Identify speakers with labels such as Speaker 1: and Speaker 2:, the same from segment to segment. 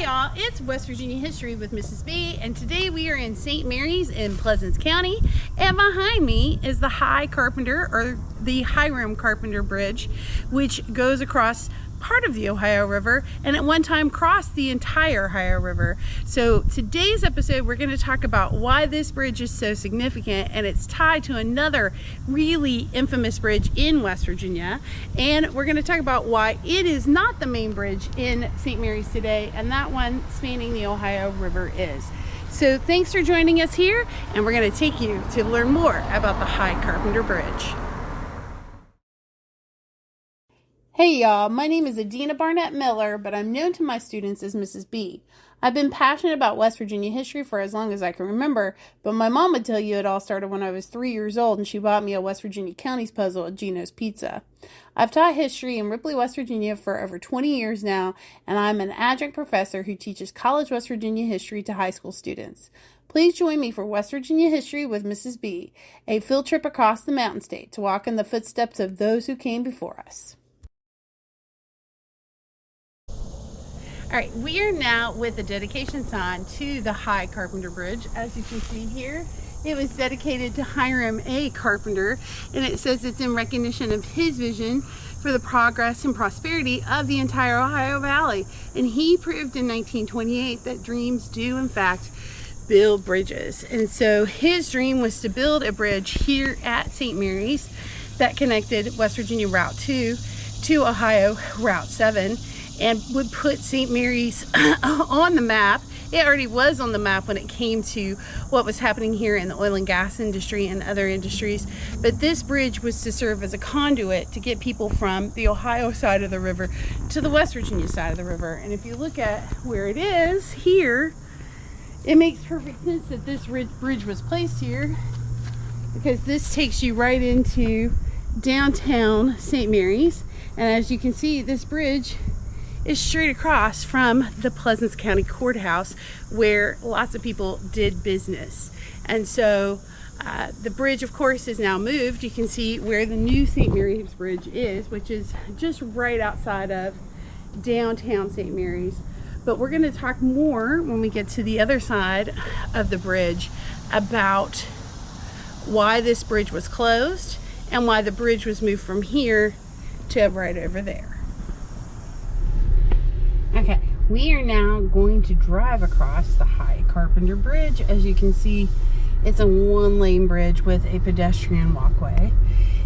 Speaker 1: y'all, it's West Virginia History with Mrs. B, and today we are in St. Mary's in Pleasants County, and behind me is the Hi Carpenter, or the Hiram Carpenter Bridge, which goes across part of the Ohio River and at one time crossed the entire Ohio River. So today's episode we're going to talk about why this bridge is so significant, and it's tied to another really infamous bridge in West Virginia, and we're going to talk about why it is not the main bridge in St. Mary's today, and that one spanning the Ohio River is. So thanks for joining us here, and we're going to take you to learn more about the Hi Carpenter Bridge. Hey y'all, my name is Adina Barnett Miller, but I'm known to my students as Mrs. B. I've been passionate about West Virginia history for as long as I can remember, but my mom would tell you it all started when I was 3 years old and she bought me a West Virginia counties puzzle at Gino's Pizza. I've taught history in Ripley, West Virginia for over 20 years now, and I'm an adjunct professor who teaches college West Virginia history to high school students. Please join me for West Virginia History with Mrs. B, a field trip across the Mountain State to walk in the footsteps of those who came before us. All right, we are now with the dedication sign to the Hi Carpenter Bridge. As you can see here, it was dedicated to Hiram A. Carpenter, and it says it's in recognition of his vision for the progress and prosperity of the entire Ohio Valley. And he proved in 1928 that dreams do, in fact, build bridges. And so his dream was to build a bridge here at St. Mary's that connected West Virginia Route 2 to Ohio Route 7, and would put St. Mary's on the map. It already was on the map when it came to what was happening here in the oil and gas industry and other industries. But this bridge was to serve as a conduit to get people from the Ohio side of the river to the West Virginia side of the river. And if you look at where it is here, it makes perfect sense that this bridge was placed here, because this takes you right into downtown St. Mary's. And as you can see, this bridge is straight across from the Pleasants County Courthouse, where lots of people did business. And so the bridge, of course, is now moved. You can see where the new St. Mary's Bridge is, which is just right outside of downtown St. Mary's. But we're going to talk more when we get to the other side of the bridge about why this bridge was closed and why the bridge was moved from here to right over there. Okay, we are now going to drive across the Hi Carpenter Bridge. As you can see, it's a one-lane bridge with a pedestrian walkway.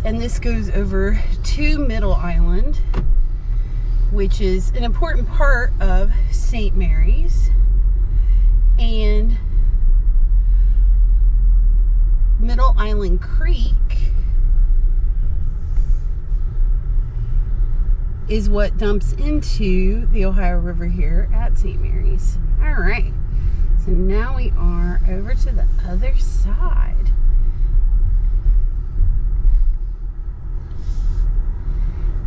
Speaker 1: And this goes over to Middle Island, which is an important part of St. Mary's. And Middle Island Creek is what dumps into the Ohio River here at St. Mary's. All right, so now we are over to the other side.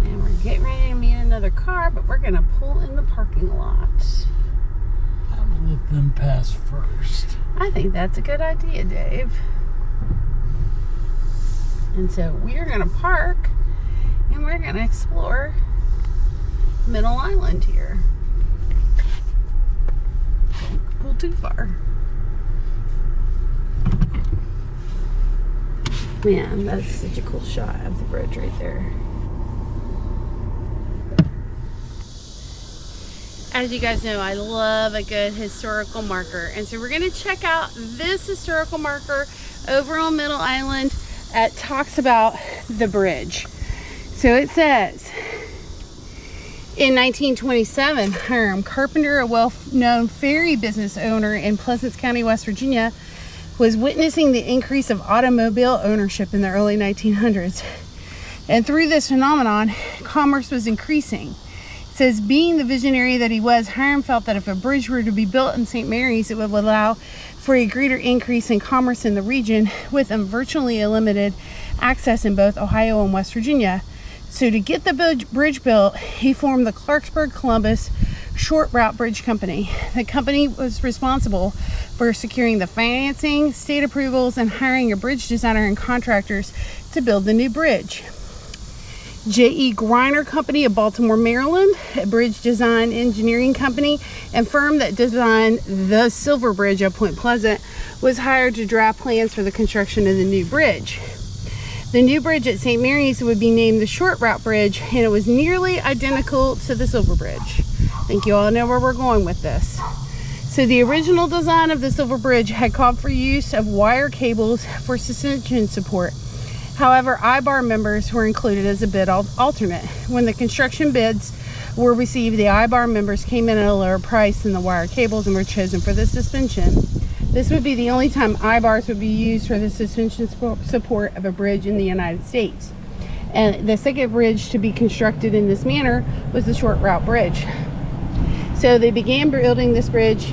Speaker 1: And we're getting ready to meet another car, but we're gonna pull in the parking lot.
Speaker 2: I'll let them pass first.
Speaker 1: I think that's a good idea, Dave. And so we're gonna park and we're gonna explore Middle Island here. Don't pull too far. Man, that's such a cool shot of the bridge right there. As you guys know, I love a good historical marker, and so we're going to check out this historical marker over on Middle Island that talks about the bridge. So it says, in 1927, Hiram Carpenter, a well-known ferry business owner in Pleasants County, West Virginia, was witnessing the increase of automobile ownership in the early 1900s. And through this phenomenon, commerce was increasing. It says, being the visionary that he was, Hiram felt that if a bridge were to be built in St. Mary's, it would allow for a greater increase in commerce in the region, with a virtually limited access in both Ohio and West Virginia. So to get the bridge built, he formed the Clarksburg-Columbus Short Route Bridge Company. The company was responsible for securing the financing, state approvals, and hiring a bridge designer and contractors to build the new bridge. J.E. Griner Company of Baltimore, Maryland, a bridge design engineering company and firm that designed the Silver Bridge at Point Pleasant, was hired to draft plans for the construction of the new bridge. The new bridge at St. Mary's would be named the Short Route Bridge, and it was nearly identical to the Silver Bridge. I think you all know where we're going with this. So the original design of the Silver Bridge had called for use of wire cables for suspension support. However, Eyebar members were included as a bid alternate. When the construction bids were received, the Eyebar members came in at a lower price than the wire cables and were chosen for the suspension. This would be the only time Eyebars would be used for the suspension support of a bridge in the United States. And the second bridge to be constructed in this manner was the Short Route Bridge. So they began building this bridge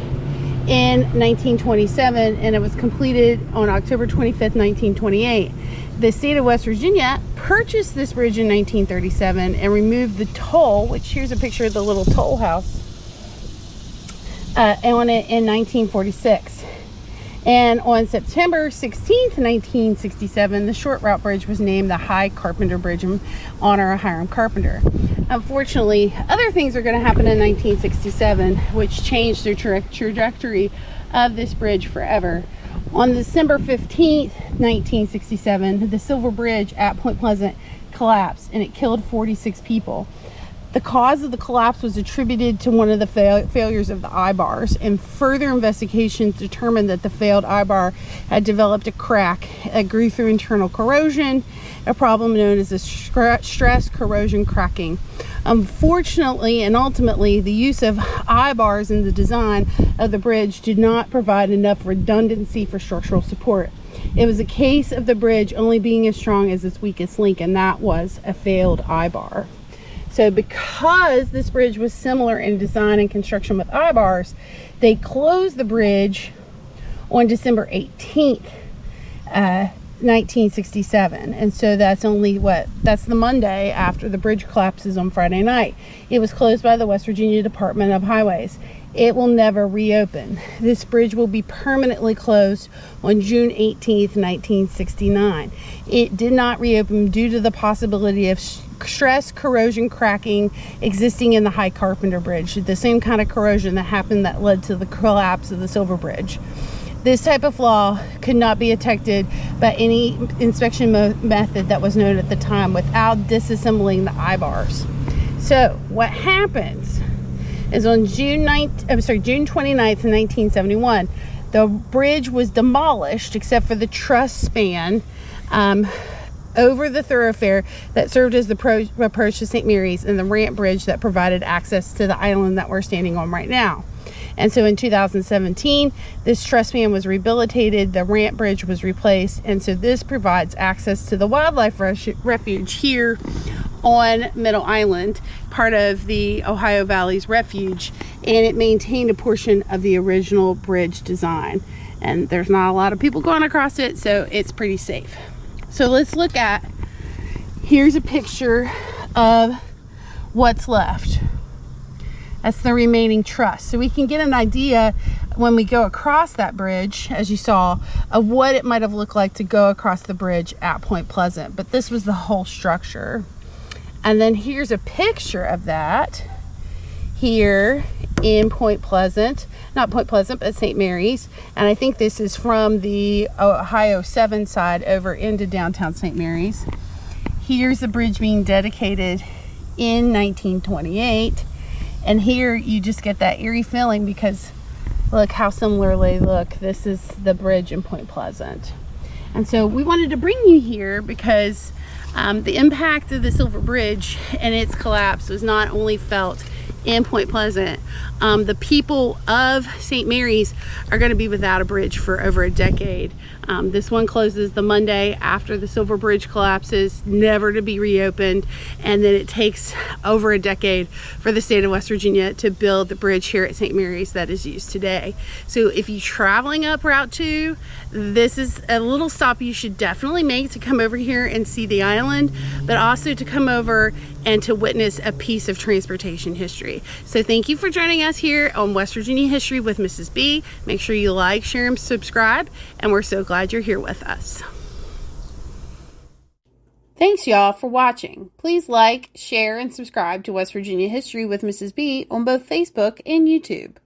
Speaker 1: in 1927, and it was completed on October 25th, 1928. The state of West Virginia purchased this bridge in 1937 and removed the toll, which here's a picture of the little toll house, on it in 1946. And on September 16th, 1967, the Short Route Bridge was named the Hi Carpenter Bridge in honor of Hiram Carpenter. Unfortunately, other things are going to happen in 1967, which changed the trajectory of this bridge forever. On December 15th, 1967, the Silver Bridge at Point Pleasant collapsed, and it killed 46 people. The cause of the collapse was attributed to one of the failures of the eyebars, and further investigations determined that the failed eyebar had developed a crack that grew through internal corrosion, a problem known as stress corrosion cracking. Unfortunately and ultimately, the use of eyebars in the design of the bridge did not provide enough redundancy for structural support. It was a case of the bridge only being as strong as its weakest link, and that was a failed eyebar. So because this bridge was similar in design and construction with eyebars, they closed the bridge on December 18th, 1967. And so that's the Monday after the bridge collapses on Friday night. It was closed by the West Virginia Department of Highways. It will never reopen. This bridge will be permanently closed on June 18th, 1969. It did not reopen due to the possibility of stress corrosion cracking existing in the Hi Carpenter Bridge, the same kind of corrosion that happened that led to the collapse of the Silver Bridge. This type of flaw could not be detected by any inspection method that was known at the time without disassembling the eyebars. So what happens is on June 29th, 1971, the bridge was demolished except for the truss span over the thoroughfare that served as the approach to St. Mary's, and the ramp bridge that provided access to the island that we're standing on right now. And so in 2017, this truss span was rehabilitated, the ramp bridge was replaced, and so this provides access to the wildlife refuge here on Middle Island, part of the Ohio Valley's refuge, and it maintained a portion of the original bridge design. And there's not a lot of people going across it, so it's pretty safe. So let's look at, here's a picture of what's left. That's the remaining truss. So we can get an idea when we go across that bridge, as you saw, of what it might have looked like to go across the bridge at Point Pleasant. But this was the whole structure. And then here's a picture of that here in Point Pleasant, not Point Pleasant, but St. Mary's. And I think this is from the Ohio 7 side over into downtown St. Mary's. Here's the bridge being dedicated in 1928. And here you just get that eerie feeling because look how similar they look. This is the bridge in Point Pleasant. And so we wanted to bring you here because the impact of the Silver Bridge and its collapse was not only felt in Point Pleasant. The people of St. Mary's are going to be without a bridge for over a decade. This one closes the Monday after the Silver Bridge collapses, never to be reopened, and then it takes over a decade for the state of West Virginia to build the bridge here at St. Mary's that is used today. So if you're traveling up Route 2, this is a little stop you should definitely make to come over here and see the island, but also to come over and to witness a piece of transportation history. So thank you for joining us here on West Virginia History with Mrs. B. Make sure you like, share, and subscribe, and we're so glad you're here with us. Thanks, y'all, for watching. Please like, share, and subscribe to West Virginia History with Mrs. B on both Facebook and YouTube.